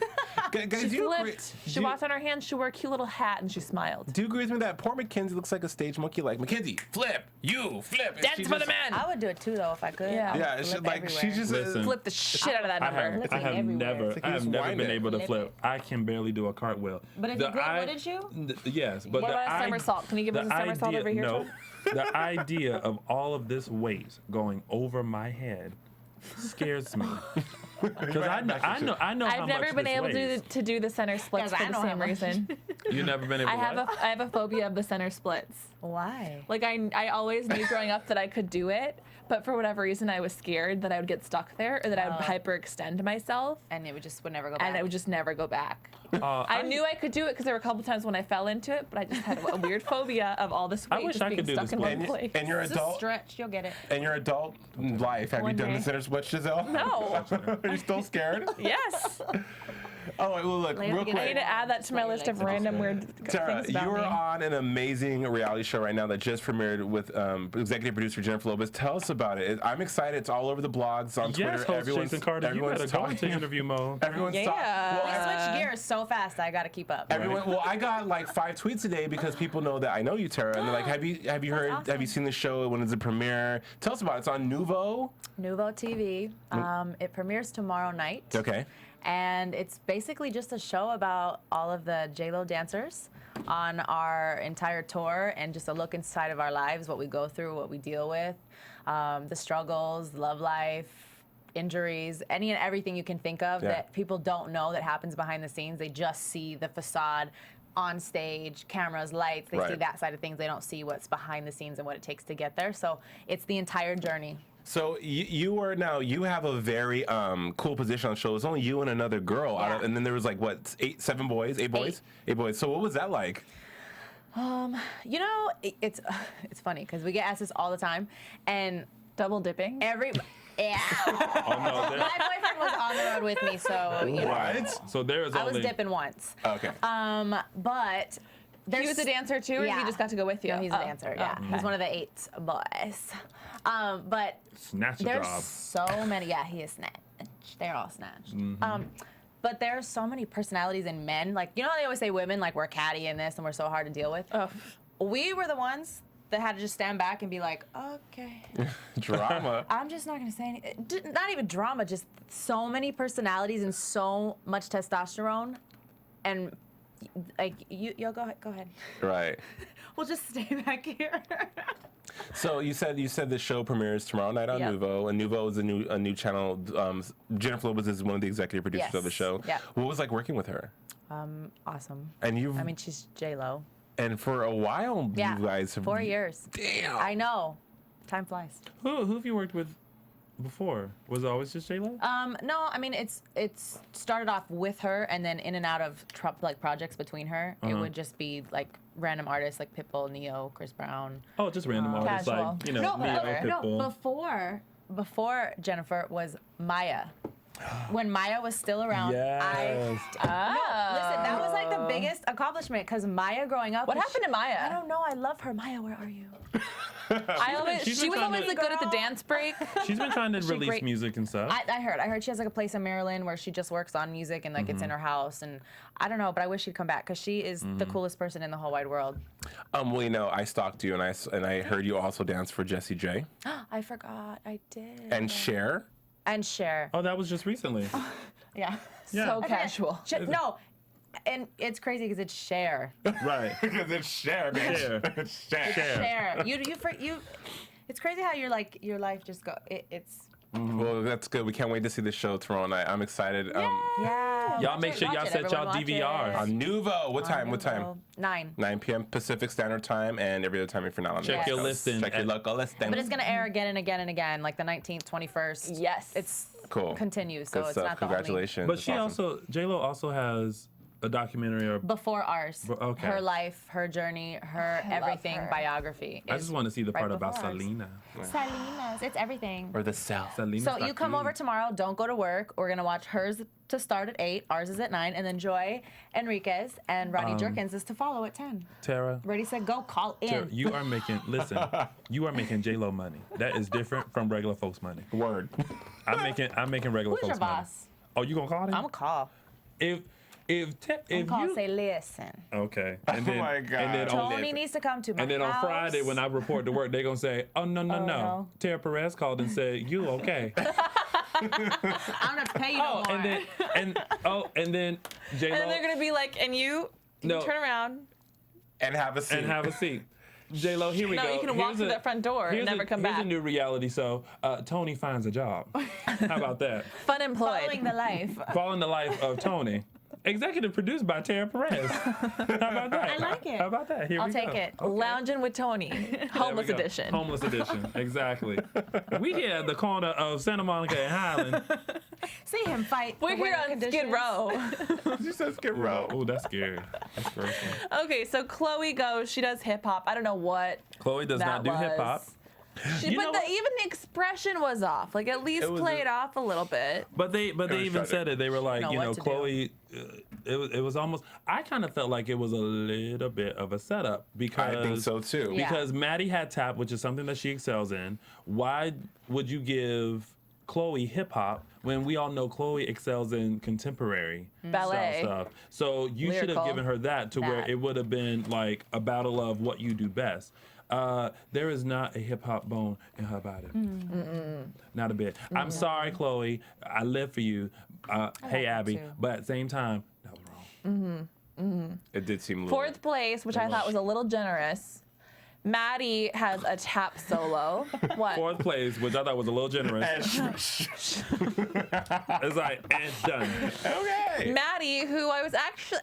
Guys, She flipped. She washed on her hands. She wore a cute little hat, and she smiled. Do you agree with me that poor Mackenzie looks like a stage monkey? Like, Mackenzie, flip, you flip. Dance for the man. I would do it too, though, if I could. Yeah. Yeah, she's just Listen. Flip the shit out of that number. I have never been able to flip. I can barely do a cartwheel. But if you could, wouldn't you? Yes, but What about a somersault? Can you give us a somersault over here, No, John? the idea of all of this weight going over my head scares me. Because I know how much I've never been this able weighs. to do the center splits Yes, for I the know same how much. reason. You've never been able to I have a phobia of the center splits. Why? Like I always knew growing up that I could do it, but for whatever reason I was scared that I would get stuck there or that I would hyperextend myself. And it would never go back. And I would just never go back. I knew I could do it because there were a couple times when I fell into it, but I just had a weird phobia of all this weight wish just I being could do stuck the in one split. place. And your It's a adult stretch. You'll get it. in your adult life, have you One done day. the center split, Giselle? No. Are you still scared? Yes. Oh, well, look, real I need quick. to add that to my list of random weird Tara, things about you're me. on an amazing reality show right now that just premiered with executive producer Jennifer Lopez. Tell us about it. I'm excited. It's all over the blogs, on Twitter. Yes, host Jason Carter, you better go into interview mode. Everyone's Yeah. talking. We switch gears so fast. I gotta keep up. Well, I got like 5 tweets a day because people know that I know you, Tara, and they're like, "Have you heard? awesome. Have you seen the show? When is the premiere? Tell us about it. It's on Nuvo. Nuvo TV. It premieres tomorrow night. Okay. And it's basically just a show about all of the J-Lo dancers on our entire tour and just a look inside of our lives, what we go through, what we deal with, the struggles, love life, injuries, any and everything you can think of that people don't know that happens behind the scenes. They just see the facade on stage, cameras, lights. They see that side of things. They don't see what's behind the scenes and what it takes to get there. So it's the entire journey. So you have a very cool position on the show. It's only you and another girl, and then there was like what, 8 boys. So what was that like? You know, it's funny because we get asked this all the time, and Double dipping. yeah. Oh, no, My boyfriend was on the road with me, so you know. What? So there's I only. was dipping once. Okay. But He was a dancer too, or he just got to go with you? No, he's a dancer. Yeah, he's one of the 8 boys. But Snatch a there's job. so many. Yeah, he is snatched. They're all snatched. But there's so many personalities in men. Like, you know how they always say women, like, we're catty in this and we're so hard to deal with? We were the ones that had to just stand back and be like, okay. Drama. I'm just not going to say anything. Not even drama, just so many personalities and so much testosterone. And, like, you'll go ahead. Right. We'll just stay back here. So you said the show premieres tomorrow night on Nuvo, and Nuvo is a new channel. Jennifer Lopez is one of the executive producers of the show. Yeah. What was it like working with her? Awesome. And I mean, she's J-Lo. and for a while, you guys have 4 years. Damn. I know. Time flies. Who have you worked with before? Was it always just J-Lo? No, I mean it's started off with her, and then in and out of like projects between her. It would just be like random artists like Pitbull, Neo, Chris Brown. Oh, just random artists Casual. like, you know, No, Neo, Pitbull. No, before Jennifer was Maya. When Maya was still around, Yes. No, listen, that was like the biggest accomplishment because Maya growing up. What happened to Maya? I don't know. I love her. Maya, where are you? She's She been was trying always to- the good at the dance break. She's been trying to release great? music and stuff. I heard she has like a place in Maryland where she just works on music and like it's in her house, and I don't know, but I wish she'd come back because she is the coolest person in the whole wide world. Well, you know, I stalked you, and I heard you also dance for Jessie J I forgot, I did. and Cher. And Cher. Oh, that was just recently. Yeah. Yeah. So casual. No, and it's crazy because it's Cher. Right. Because it's Cher, bitch. Cher. It's Cher. Cher. You. It's crazy how your life just go. It's. Well, that's good. We can't wait to see the show tomorrow night. I'm excited. Yeah. Y'all make sure y'all set y'all DVRs. On Nuvo. What time? What time? 9. 9 p.m. Pacific Standard Time, and every other time if you're not on Check the your West listing Coast. Check your at- local listing. But it's gonna air again and again and again, like the 19th, 21st. Yes. It's cool. continues, so Good it's stuff. not the Congratulations. But That's she awesome. J-Lo also has a documentary or before ours. Okay. Her life, her journey, her everything her. biography. I just want to see the part about before ours. Selena. Salinas, it's everything. Or the South. Selena's So you come documentary. over tomorrow, don't go to work. We're gonna watch hers to start at 8, ours is at 9, and then Joy Enriquez and Rodney Jerkins is to follow at 10. Tara. Ready, set, go, call in. Tara, you are making, listen, you are making J-Lo money. That is different from regular folks' money. Word. I'm making regular Who's folks' your money. boss? Oh, you gonna call him? I'm gonna call. If Call, you say, listen. okay, and then, my God. and then on, Tony needs to come to my and then on house. Friday when I report to work, they gonna say, oh no, no. Tera Perez called and said you okay. I don't have to pay you no more. and then J-Lo And then they're gonna be like, and you No. turn around. And have a seat. and have a seat. J-Lo, here we No, go. you can walk Here's through that front door and never come Here's back. a new reality show. Tony finds a job. How about that? Fun employed. Following the life. Following the life of Tony. Executive produced by Tara Perez. How about that? I like it. How about that? Here I'll we take go. it. Lounging with Tony. There Homeless we go. edition. Homeless edition. Exactly. We here at the corner of Santa Monica and Highland. See him fight. We're for here winning on Skid conditions. Row. She said Skid Row. Oh, that's scary. That's gross. Okay, so Chloe goes. She does hip hop. I don't know what Chloe does that not do was. hip hop. She, You know but what? even the expression was off. Like at least It was play a- it off a little bit. But they was even tragic. said it. They were like, Know you what know, to do. Chloe. It was almost. I kind of felt like it was a little bit of a setup because I think so too. Yeah. Because Maddie had tap, which is something that she excels in. Why would you give Chloe hip hop when we all know Chloe excels in contemporary Ballet. style stuff? So you should have Lyrical. given her that to where That. it would have been like a battle of what you do best. There is not a hip hop bone in her body. Not a bit. I'm sorry, Chloe. I live for you. Hey, that Abby. too. But at the same time, that was wrong. It did seem a little. Fourth place, which I thought was a little generous. Maddie has a tap solo. What? 4th place, which I thought was a little generous. It's like, and done. Okay. Maddie, who I was actually,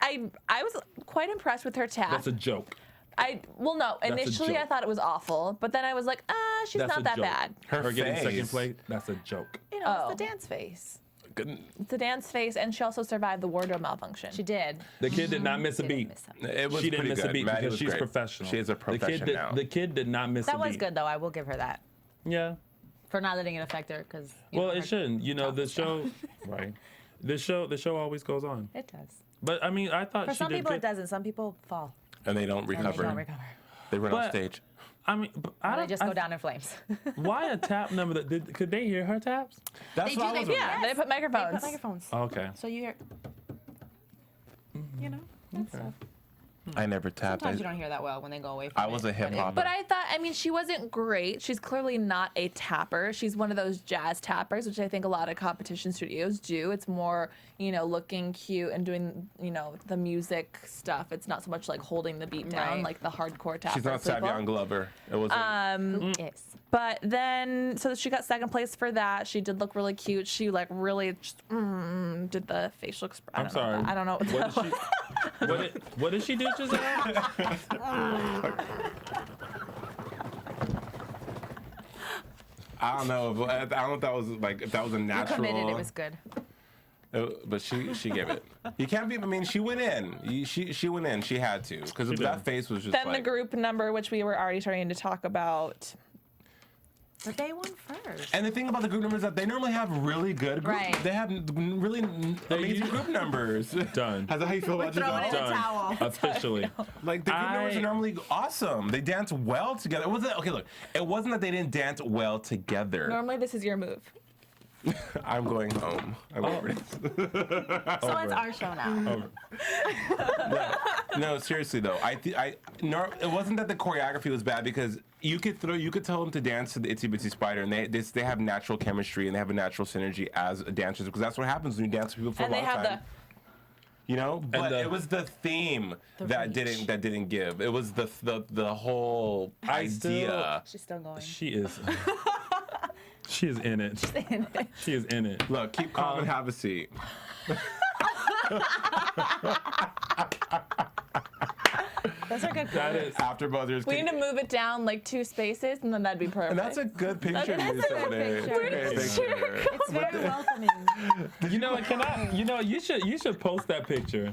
I was quite impressed with her tap. That's a joke. Well, no, a initially I joke. thought it was awful, but then I was like, she's That's not a that joke. bad. Her getting face. 2nd place, that's a joke. You know, it's the dance face. Good. It's a dance face, and she also survived the wardrobe malfunction. She did. The kid did not miss a beat. It was She didn't pretty miss good. a beat Maddie because was she's great. professional. She is a professional now. The kid did not miss a That beat. was good though. I will give her that Yeah. for not letting it affect her because. Well, it shouldn't. You know, the show, right? The show always goes on. It does. But I mean, I thought For she some did people good. it doesn't. Some people fall And they don't and they recover. don't recover. They run off But- stage. I mean, I They don't. just go down in flames. Why a tap number? Could they hear her taps? That's what I was Yeah, they put microphones. Microphones. Okay. So you hear. You know. That stuff. I never tapped. Sometimes you don't hear that well when they go away from I was a hip hopper. But I thought, I mean, she wasn't great. She's clearly not a tapper. She's one of those jazz tappers, which I think a lot of competition studios do. It's more, looking cute and doing, the music stuff. It's not so much like holding the beat down Right. like the hardcore tappers. She's not Savion Glover. It wasn't. Who is? But then, so she got 2nd place for that. She did look really cute. She like really just, did the facial expression. I'm sorry. I don't know. What did she? What did she do, Giselle? I don't know. I don't know if that was like if that was a You natural. committed. It was good. But she gave it. You can't be. I mean, she went in. She went in. She had to because She that did. face was just Then like. the group number, which we were already starting to talk about. But they won first. And the thing about the group numbers is that they normally have really good group. Right. They have really amazing group numbers. Done. Is that how you feel about throwing Giselle? it in. Done. towel. Officially. Like the group numbers are normally awesome. They dance well together. It wasn't okay. Look, it wasn't that they didn't dance well together. Normally, this is your move. I'm going home. I'm over it. So it's our show now. No, seriously though, it wasn't that the choreography was bad because you could tell them to dance to the Itsy Bitsy Spider, and they have natural chemistry and they have a natural synergy as dancers because that's what happens when you dance with people for And a they long have time. But it was the theme that reach. didn't give. It was the whole idea. She's still going. She is. She is in it. She is in it. Look, keep calm and have a seat. Those are good. That is. After buzzers. We need to move it down like 2 spaces, and then that'd be perfect. And that's a good picture. That's a Lisa, good today. picture. It's a great picture. It's very welcoming. You know what? Can I? You know, you should post that picture.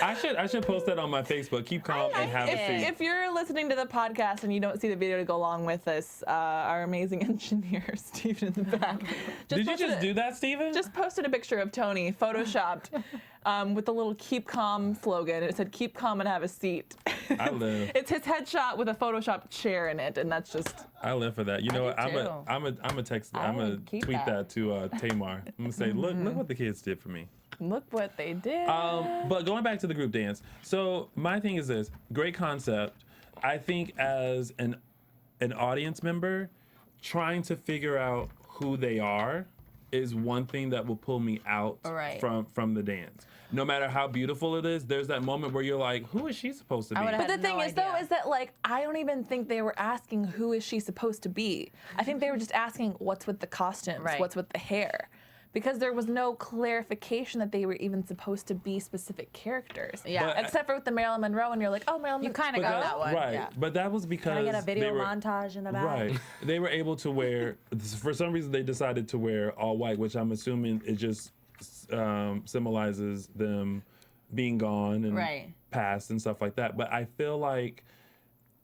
I should post that on my Facebook. Keep calm and have a seat. If you're listening to the podcast and you don't see the video to go along with this, our amazing engineer, Steven, in the back. Did you just do that, Steven? Just posted a picture of Tony, photoshopped, with the little "Keep Calm" slogan. It said "Keep calm and have a seat." I live. It's his headshot with a photoshopped chair in it, and that's just. I live for that. You know what? do I'm a text. I I'm gonna would keep tweet that. that to Tamar. I'm gonna say, look what the kids did for me. Look what they did. But going back to the group dance, so my thing is this: great concept. I think as an audience member, trying to figure out who they are is one thing that will pull me out Right. from the dance. No matter how beautiful it is, there's that moment where you're like, who is she supposed to be? would've But the had thing no is, though, idea. is that like I don't even think they were asking who is she supposed to be. I think they were just asking what's with the costumes, Right. what's with the hair, because there was no clarification that they were even supposed to be specific characters. Yeah. But- Except for with the Marilyn Monroe, and you're like, oh, Marilyn. You kind of But got that- that one. right? Yeah. But that was because Can I get a video they were, montage in the back? Right. They were able to wear, for some reason, they decided to wear all white, which I'm assuming it just symbolizes them being gone and Right. past and stuff like that. But I feel like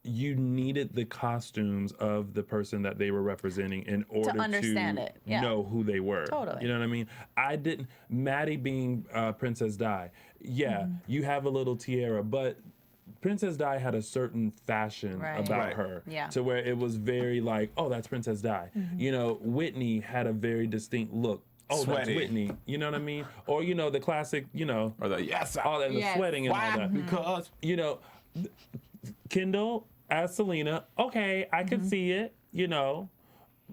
you needed the costumes of the person that they were representing in order to understand it, yeah. know who they were. Totally. You know what I mean? I didn't. Maddie being Princess Di, yeah, Mm-hmm. you have a little tiara, but Princess Di had a certain fashion Right. about Right. her Yeah. to where it was very like, oh, that's Princess Di. You know, Whitney had a very distinct look. Oh, Sweaty. that's Whitney. You know what I mean? Or, you know, the classic, you know, Or the yes, all that, the Yes. sweating and all why? that. Because You know, Kendall as Selena, okay, I could see it, you know,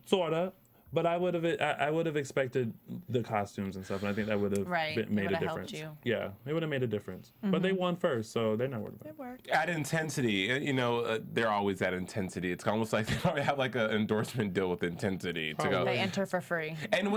sorta. But I would have expected the costumes and stuff, and I think that would have Right. It made a would've helped difference. you. Yeah, it would have made a difference. But they won first, so they're not worried about it. It worked. At intensity, you know, they're always at intensity. It's almost like they probably have like an endorsement deal with intensity to go. They enter for free. And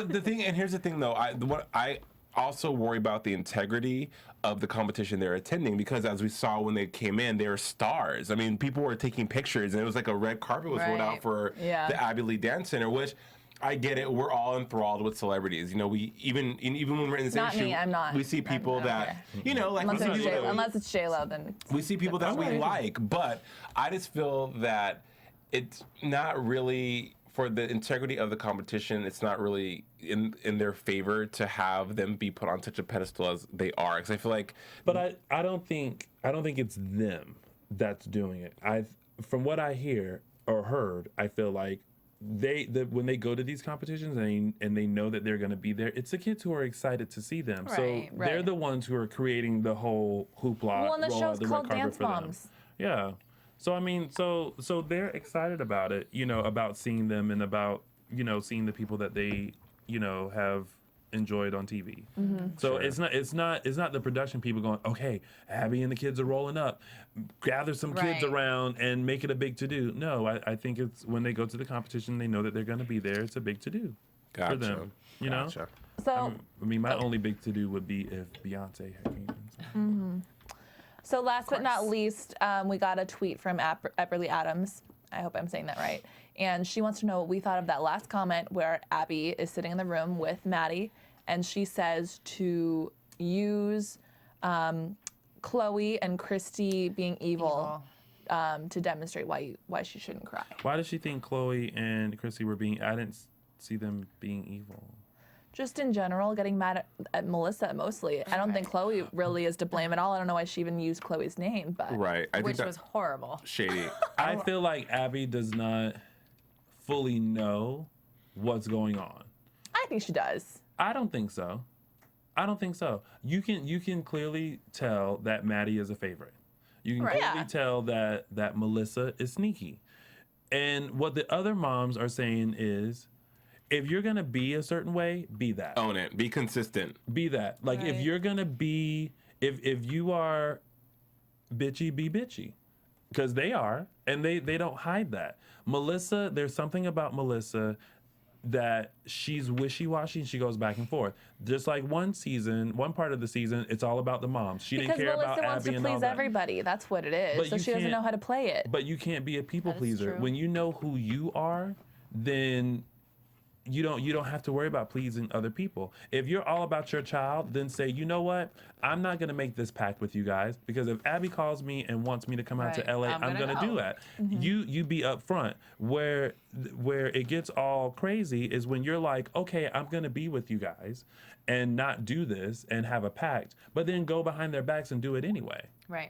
here's the thing though, I also worry about the integrity of the competition they're attending, because as we saw when they came in, they were stars. I mean, people were taking pictures, and it was like a red carpet was rolled out Right. for the Abbey Lee Dance Center, which I get it. We're all enthralled with celebrities. You know, we even when we're in the same Not me, I'm not. we see people I'm that you know, like Unless we see it's people J-Lo, unless it's J-Lo, then we see people that we like, but I just feel that it's not really for the integrity of the competition. It's not really in their favor to have them be put on such a pedestal as they are. Because I feel like, But I don't think it's them that's doing it. From what I hear or heard, I feel like when they go to these competitions and they know that they're going to be there, it's the kids who are excited to see them. So Right, they're right. the ones who are creating the whole hoopla. Well, and the roll show's out the red called carpet Dance for them. Moms. Yeah. So I mean, so they're excited about it, you know, about seeing them and about, you know, seeing the people that they, you know, have enjoyed on TV. So it's not the production people going, okay, Abby and the kids are rolling up, gather some kids Right. around and make it a big to do. No, I think it's when they go to the competition, they know that they're going to be there. It's a big to do for them. You know. So, I mean, my only big to do would be if Beyonce had came in. so last but not least, we got a tweet from Epperly Adams. I hope I'm saying that right. And she wants to know what we thought of that last comment where Abby is sitting in the room with Maddie, and she says to use Chloe and Christy being evil. To demonstrate why she shouldn't cry. Why does she think Chloe and Chrissy were being? I didn't see them being evil. Just in general, getting mad at Melissa mostly. I don't think Chloe really is to blame at all. I don't know why she even used Chloe's name, but Right. I think which that was horrible. shady. I feel like Abby does not fully know what's going on. I think she does. I don't think so. You can clearly tell that Maddie is a favorite. You can Right. clearly Yeah. tell that Melissa is sneaky. And what the other moms are saying is, if you're gonna be a certain way, be that. Own it. Be consistent. Be that. Like if Right. you're gonna be, if you are bitchy, be bitchy, because they are, and they don't hide that. Melissa, there's something about Melissa that she's wishy-washy and she goes back and forth. Just like one part of the season, it's all about the moms. She Because didn't care Melissa about wants Abby to and all please that. everybody. That's what it is. But So you she doesn't can't- know how to play it. But you can't be a people That is pleaser. true. When you know who you are, then you don't have to worry about pleasing other people. If you're all about your child, then say, you know what? I'm not gonna make this pact with you guys, because if Abby calls me and wants me to come out to Right. LA, I'm I'm gonna gonna do go. that. You be upfront. Where it gets all crazy is when you're like, okay, I'm gonna be with you guys and not do this and have a pact, but then go behind their backs and do it anyway. Right.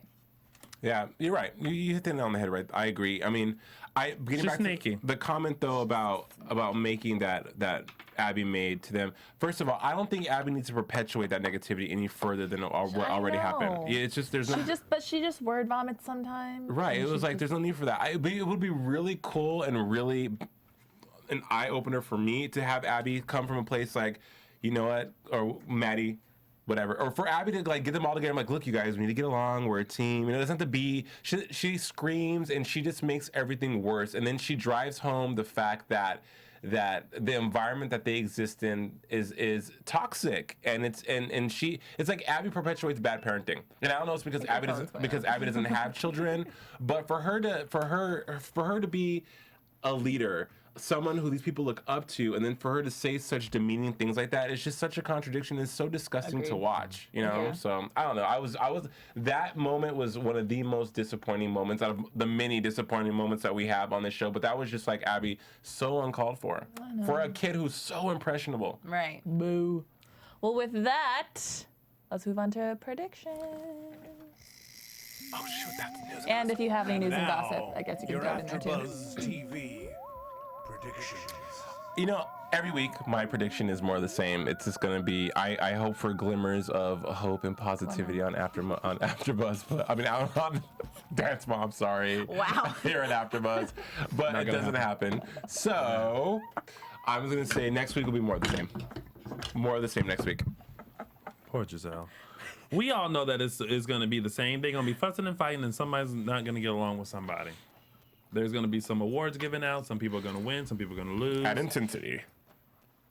Yeah, you're right. You hit the nail on the head, right? I agree. I mean, getting She's back sneaky. to the comment though about making that Abby made to them. First of all, I don't think Abby needs to perpetuate that negativity any further than what already know. happened. Yeah, it's just there's no. She just word vomits sometimes. Right. and It was she like there's no need for that. It would be really cool and really an eye opener for me to have Abby come from a place like, you know what, or Maddie, whatever, or for Abby to like get them all together. I'm like, look, you guys, we need to get along. We're a team. You know, it doesn't have to be. She screams and she just makes everything worse. And then she drives home the fact that the environment that they exist in is toxic, and it's like Abby perpetuates bad parenting. And I don't know if it's because Abby doesn't have children, but for her to be a leader, someone who these people look up to, and then for her to say such demeaning things like that, it's just such a contradiction. It's so disgusting to watch, you know? Yeah. So I don't know. I was that moment was one of the most disappointing moments out of the many disappointing moments that we have on this show. But that was just like Abby, so uncalled for a kid who's so impressionable. Right. Boo. Well, with that, let's move on to predictions. Oh shoot, that's news. And if you have any news and gossip, I guess you can your throw it in there too. AfterBuzz TV predictions. You know, every week my prediction is more of the same. It's just gonna be I hope for glimmers of hope and positivity on AfterBuzz, but I mean on Dance Mom. Sorry, Wow. here at AfterBuzz, but it doesn't happen. So I was gonna say next week will be more of the same. More of the same next week. Poor Giselle. We all know that it's going to be the same. They're going to be fussing and fighting, and somebody's not going to get along with somebody. There's going to be some awards given out. Some people are going to win. Some people are going to lose. At intensity.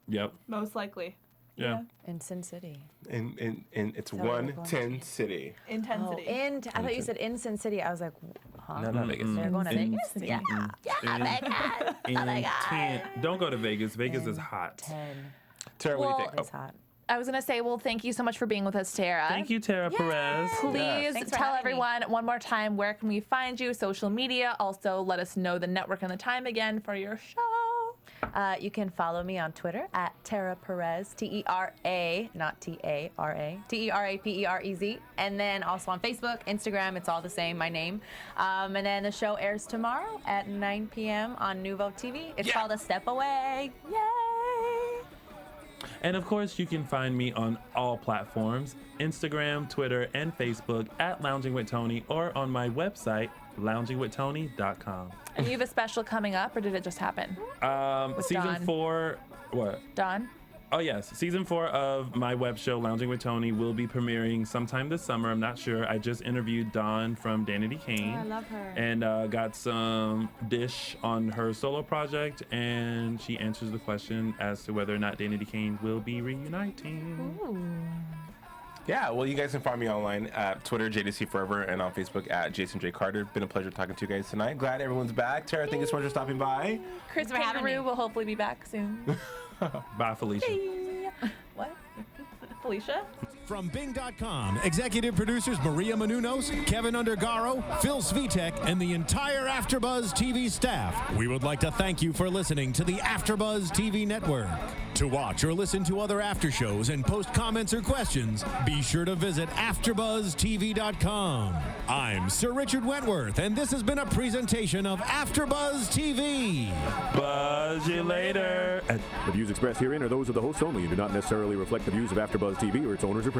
Yep. Most likely. Yeah. In Sin City. In it's what we're going 110 city. Intensity. Oh, I thought you said in Sin City. I was like, huh? No, not Vegas. They're going to Vegas? Yeah. Yeah, Vegas. Don't go to Vegas. Vegas is hot. 10. Tara, what do you think? It's hot. I was going to say, well, thank you so much for being with us, Tara. Thank you, Tera Perez. Please Thanks for tell having me. everyone one more time, where can we find you, social media? Also, let us know the network and the time again for your show. You can follow me on Twitter at Tera Perez, T-E-R-A, not T-A-R-A, T-E-R-A-P-E-R-E-Z. And then also on Facebook, Instagram, it's all the same, my name. And then the show airs tomorrow at 9 p.m. on Nuvo TV. It's called A Step Away. Yay! And of course, you can find me on all platforms, Instagram, Twitter, and Facebook at Lounging with Tony, or on my website, loungingwithtony.com. And you have a special coming up, or did it just happen? Season Dawn. 4, what? Dawn? Oh yes, season 4 of my web show, Lounging with Tony, will be premiering sometime this summer. I'm not sure. I just interviewed Dawn from Danity Kane. I love her. And got some dish on her solo project, and she answers the question as to whether or not Danity Kane will be reuniting. Yeah, well, you guys can find me online at Twitter, JDC Forever, and on Facebook at Jason J. Carter. Been a pleasure talking to you guys tonight. Glad everyone's back. Tara, thank you so much for stopping by. Chris for having Kangaroo me. will hopefully be back soon. Bye, Felicia. What? Felicia? From Bing.com, executive producers Maria Menounos, Kevin Undergaro, Phil Svitek, and the entire AfterBuzz TV staff. We would like to thank you for listening to the AfterBuzz TV network. To watch or listen to other after shows and post comments or questions, be sure to visit AfterBuzzTV.com. I'm Sir Richard Wentworth, and this has been a presentation of AfterBuzz TV. Buzz you later. The views expressed herein are those of the hosts only and do not necessarily reflect the views of AfterBuzz TV or its owners or principals.